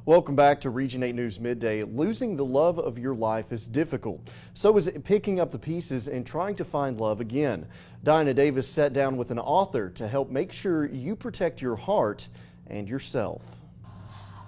Welcome back to Region 8 News Midday. Losing the love of your life is difficult. So is it picking up the pieces and trying to find love again. Diana Davis sat down with an author to help make sure you protect your heart and yourself.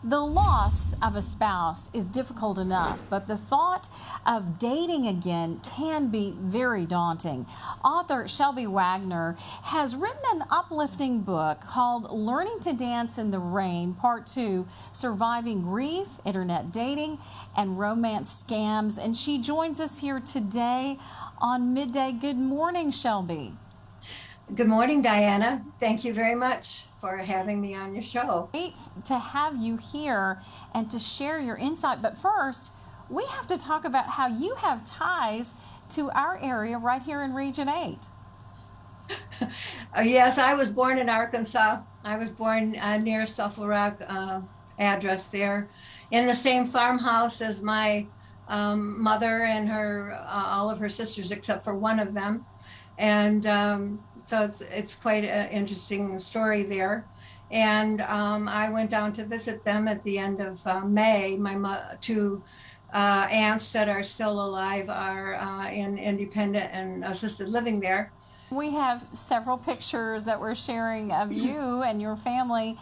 The loss of a spouse is difficult enough, but the thought of dating again can be very daunting. Author Shelby Wagner has written an uplifting book called Learning to Dance in the Rain, Part 2, Surviving Grief, Internet Dating, and Romance Scams. And she joins us here today on Midday. Good morning, Shelby. Good morning, Diana. Thank you very much for having me on your show. Great to have you here and to share your insight. But first, we have to talk about how you have ties to our area right here in Region 8. Yes, I was born in Arkansas. I was born near Sulphur Rock address there, in the same farmhouse as my mother and all of her sisters except for one of them. And so it's quite an interesting story there. And I went down to visit them at the end of May. My two aunts that are still alive are in independent and assisted living there. We have several pictures that we're sharing of you and your family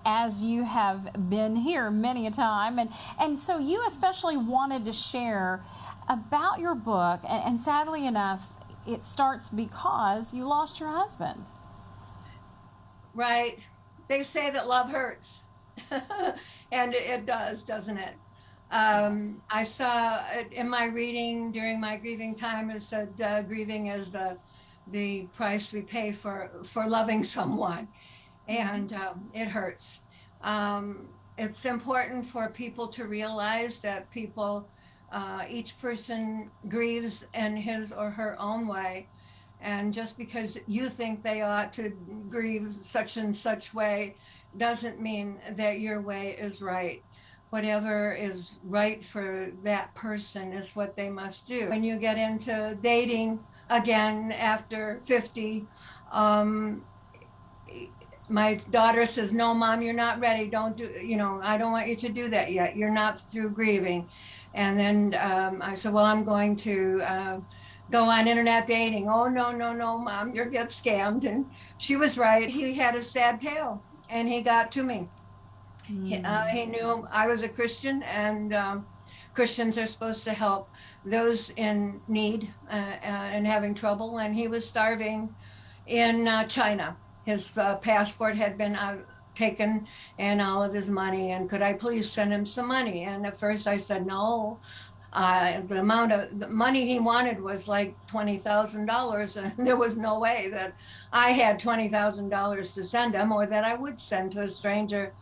as you have been here many a time. And so you especially wanted to share about your book, and sadly enough, it starts because you lost your husband. Right. They say that love hurts. And it does, doesn't it? Yes. I saw in my reading during my grieving time, it said grieving is the price we pay for loving someone. And it hurts. It's important for people to realize that each person grieves in his or her own way, and just because you think they ought to grieve such and such way doesn't mean that your way is right. Whatever is right for that person is what they must do. When you get into dating again after 50, my daughter says, "No, Mom, you're not ready. Don't do, I don't want you to do that yet. You're not through grieving." And then I said, "Well, I'm going to go on internet dating." "Oh, no, Mom, you'll get scammed." And she was right. He had a sad tale, and he got to me. He knew I was a Christian, and Christians are supposed to help those in need and having trouble. And he was starving in China. His passport had been taken and all of his money, and could I please send him some money? And at first I said no. The amount of the money he wanted was like $20,000, and there was no way that I had $20,000 to send him, or that I would send to a stranger.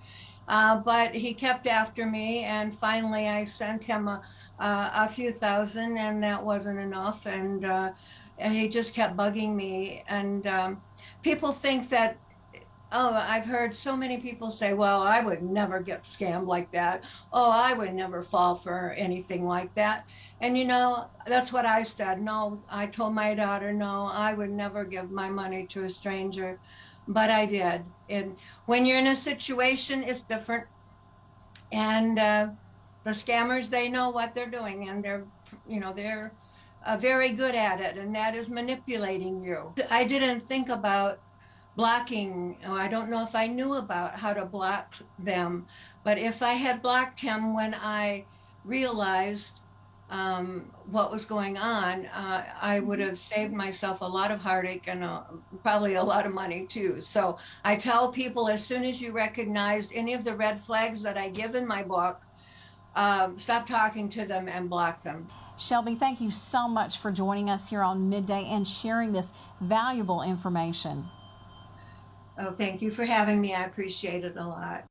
But he kept after me, and finally I sent him a few thousand, and that wasn't enough. And he just kept bugging me. And people think that, oh, I've heard so many people say, "Well, I would never get scammed like that. Oh, I would never fall for anything like that." And that's what I said. No, I told my daughter, no, I would never give my money to a stranger. But I did. And when you're in a situation, it's different. And the scammers, they know what they're doing, and they're very good at it, and that is manipulating you. I didn't think about blocking. I don't know if I knew about how to block them, but if I had blocked him when I realized what was going on, I would have saved myself a lot of heartache and probably a lot of money too. So I tell people, as soon as you recognize any of the red flags that I give in my book, stop talking to them and block them. Shelby, thank you so much for joining us here on Midday and sharing this valuable information. Oh, thank you for having me. I appreciate it a lot.